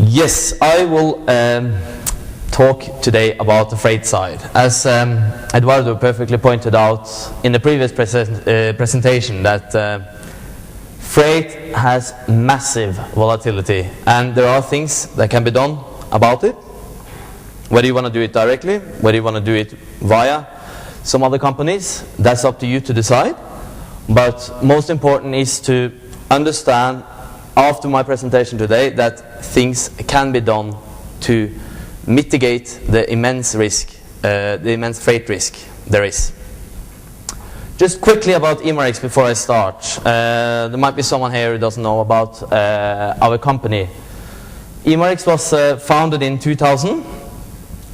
Yes, I will talk today about the freight side. As Eduardo perfectly pointed out in the previous presentation, that freight has massive volatility, and there are things that can be done about it. Whether you want to do it directly, whether you want to do it via some other companies, that's up to you to decide. But most important is to understand after my presentation today that things can be done to mitigate the immense risk, the immense freight risk there is. Just quickly about Imarex before I start. There might be someone here who doesn't know about our company. Imarex was founded in 2000,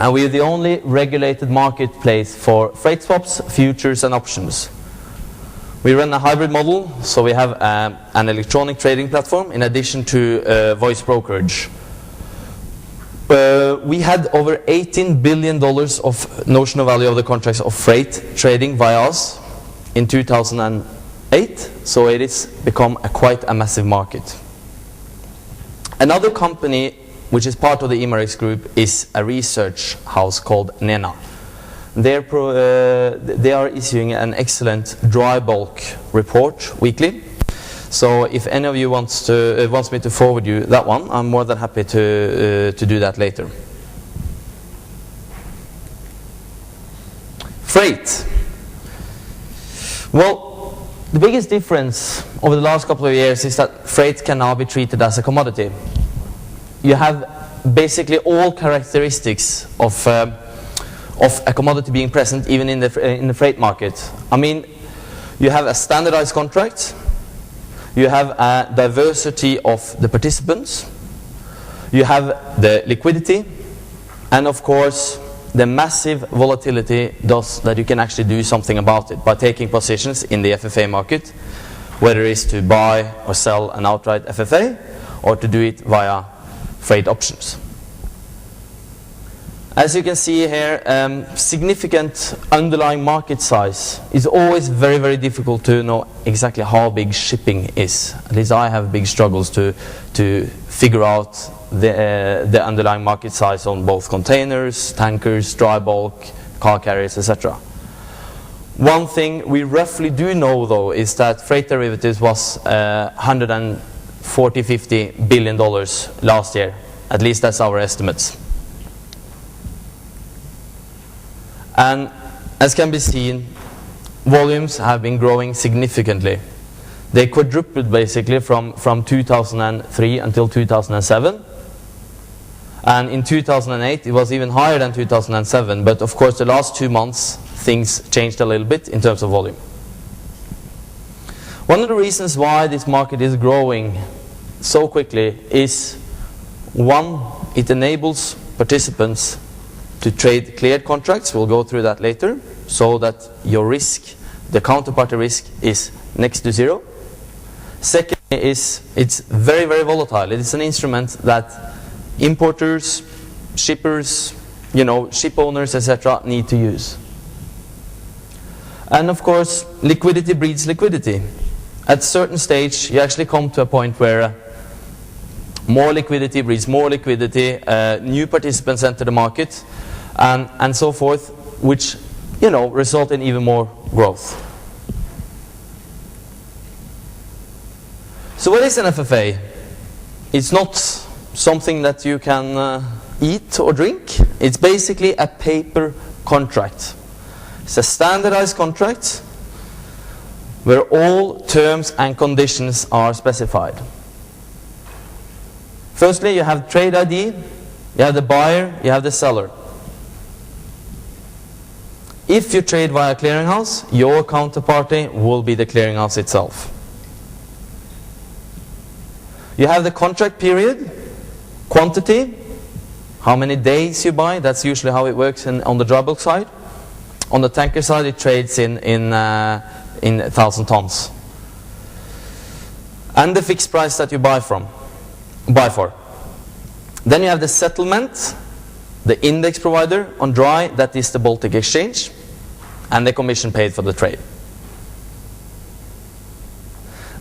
and we are the only regulated marketplace for freight swaps, futures and options. We run a hybrid model, so we have an electronic trading platform in addition to voice brokerage. We had over $18 billion of notional value of the contracts of freight trading via us in 2008, so it has become quite a massive market. Another company which is part of the Imarex group is a research house called NENA. They are issuing an excellent dry bulk report weekly. So if any of you wants me to forward you that one, I'm more than happy to do that later. Freight. Well, the biggest difference over the last couple of years is that freight can now be treated as a commodity. You have basically all characteristics of a commodity being present even in the freight market. I mean, you have a standardized contract, you have a diversity of the participants, you have the liquidity, and of course the massive volatility does that you can actually do something about it by taking positions in the FFA market, whether it is to buy or sell an outright FFA or to do it via freight options. As you can see here, significant underlying market size is always very, very difficult to know exactly how big shipping is. At least I have big struggles to figure out the underlying market size on both containers, tankers, dry bulk, car carriers, etc. One thing we roughly do know, though, is that freight derivatives was $140–50 billion last year. At least that's our estimates. And as can be seen, volumes have been growing significantly. They quadrupled basically from 2003 until 2007. And in 2008 it was even higher than 2007, but of course the last 2 months things changed a little bit in terms of volume. One of the reasons why this market is growing so quickly is, one, it enables participants to trade cleared contracts. We'll go through that later, so that your risk, the counterparty risk, is next to zero. Second is it's very, very volatile. It is an instrument that importers, shippers, ship owners, etc. need to use. And of course, liquidity breeds liquidity. At a certain stage, you actually come to a point where more liquidity breeds more liquidity, new participants enter the market, and so forth, which result in even more growth. So what is an FFA? It's not something that you can eat or drink. It's basically a paper contract. It's a standardized contract where all terms and conditions are specified. Firstly, you have trade ID, you have the buyer, you have the seller. If you trade via clearinghouse, your counterparty will be the clearinghouse itself. You have the contract period, quantity, how many days you buy. That's usually how it works on the dry bulk side. On the tanker side, it trades in 1,000 tons. And the fixed price that you buy for. Then you have the settlement, the index provider on dry, that is the Baltic Exchange, and the commission paid for the trade.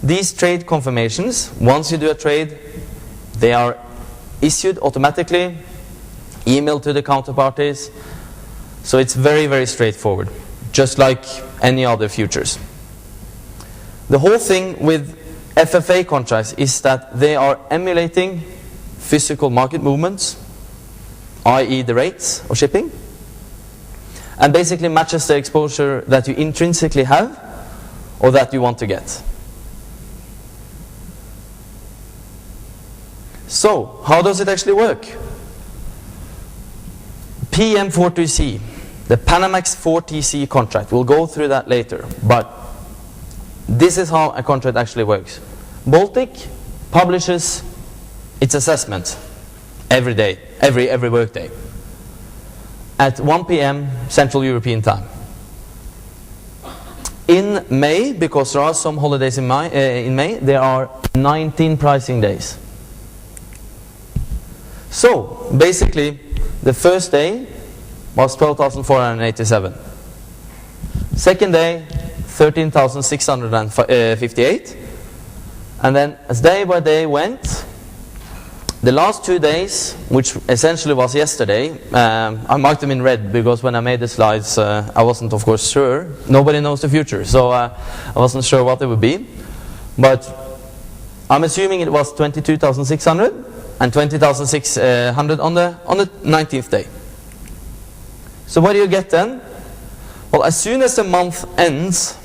These trade confirmations, once you do a trade, they are issued automatically, emailed to the counterparties. So it's very, very straightforward, just like any other futures. The whole thing with FFA contracts is that they are emulating physical market movements, i.e. the rates of shipping, and basically matches the exposure that you intrinsically have or that you want to get. So, how does it actually work? PM4TC, the Panamax 4TC contract, we'll go through that later, but this is how a contract actually works. Baltic publishes its assessment every day, every workday, at 1 p.m. Central European time. In May, because there are some holidays in May, there are 19 pricing days. So, basically, the first day was 12,487. Second day, 13,658. And then, as day by day went, the last 2 days, which essentially was yesterday, I marked them in red because when I made the slides, I wasn't, of course, sure. Nobody knows the future, so I wasn't sure what it would be. But I'm assuming it was 22,600 and 20,600 on the 19th day. So what do you get then? Well, as soon as the month ends,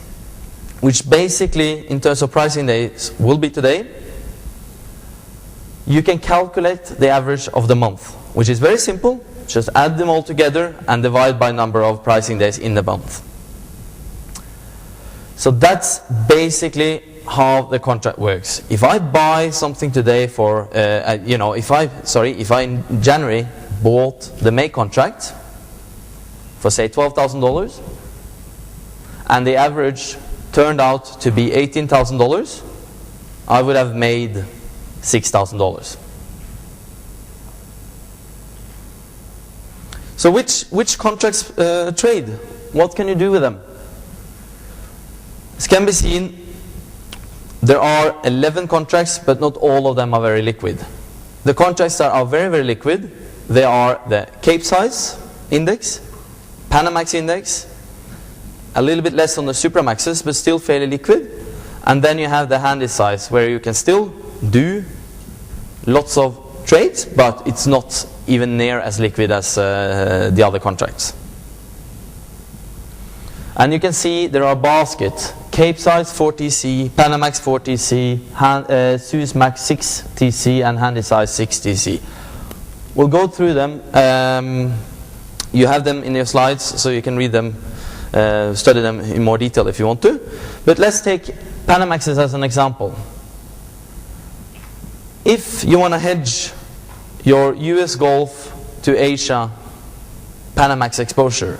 which basically in terms of pricing days will be today, you can calculate the average of the month, which is very simple. Just add them all together and divide by number of pricing days in the month. So that's basically how the contract works. If I buy something today for, if I in January bought the May contract for say $12,000, and the average turned out to be $18,000, I would have made $6,000. So which contracts trade? What can you do with them? As can be seen, there are 11 contracts, but not all of them are very liquid. The contracts that are very, very liquid, they are the Capesize index, Panamax index, a little bit less on the Supramaxes, but still fairly liquid. And then you have the Handysize, where you can still do lots of trades, but it's not even near as liquid as the other contracts. And you can see there are baskets: Capesize 4TC, Panamax 4TC, Suezmax 6TC, and Handysize 6TC. We'll go through them. You have them in your slides, so you can read them, study them in more detail if you want to. But let's take Panamaxes as an example. If you want to hedge your US Gulf to Asia Panamax exposure,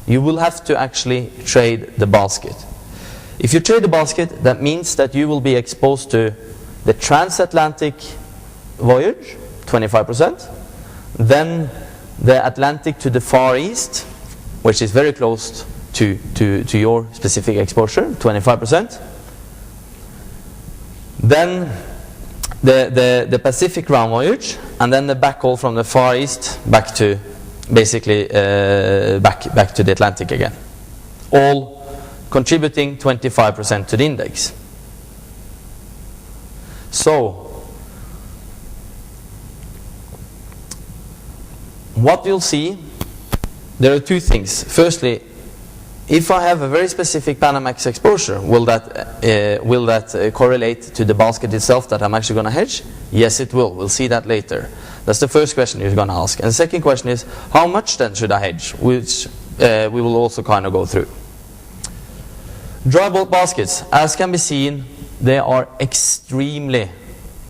you will have to actually trade the basket. If you trade the basket, that means that you will be exposed to the transatlantic voyage, 25%, then the Atlantic to the Far East, which is very close to your specific exposure, 25%, then the Pacific round voyage, and then the backhaul from the Far East back to basically back to the Atlantic again, all contributing 25% to the index. So what you'll see, there are two things. Firstly, if I have a very specific Panamax exposure, will that correlate to the basket itself that I'm actually going to hedge? Yes, it will. We'll see that later. That's the first question you're going to ask. And the second question is, how much then should I hedge? Which we will also kind of go through. Dry bulk baskets, as can be seen, they are extremely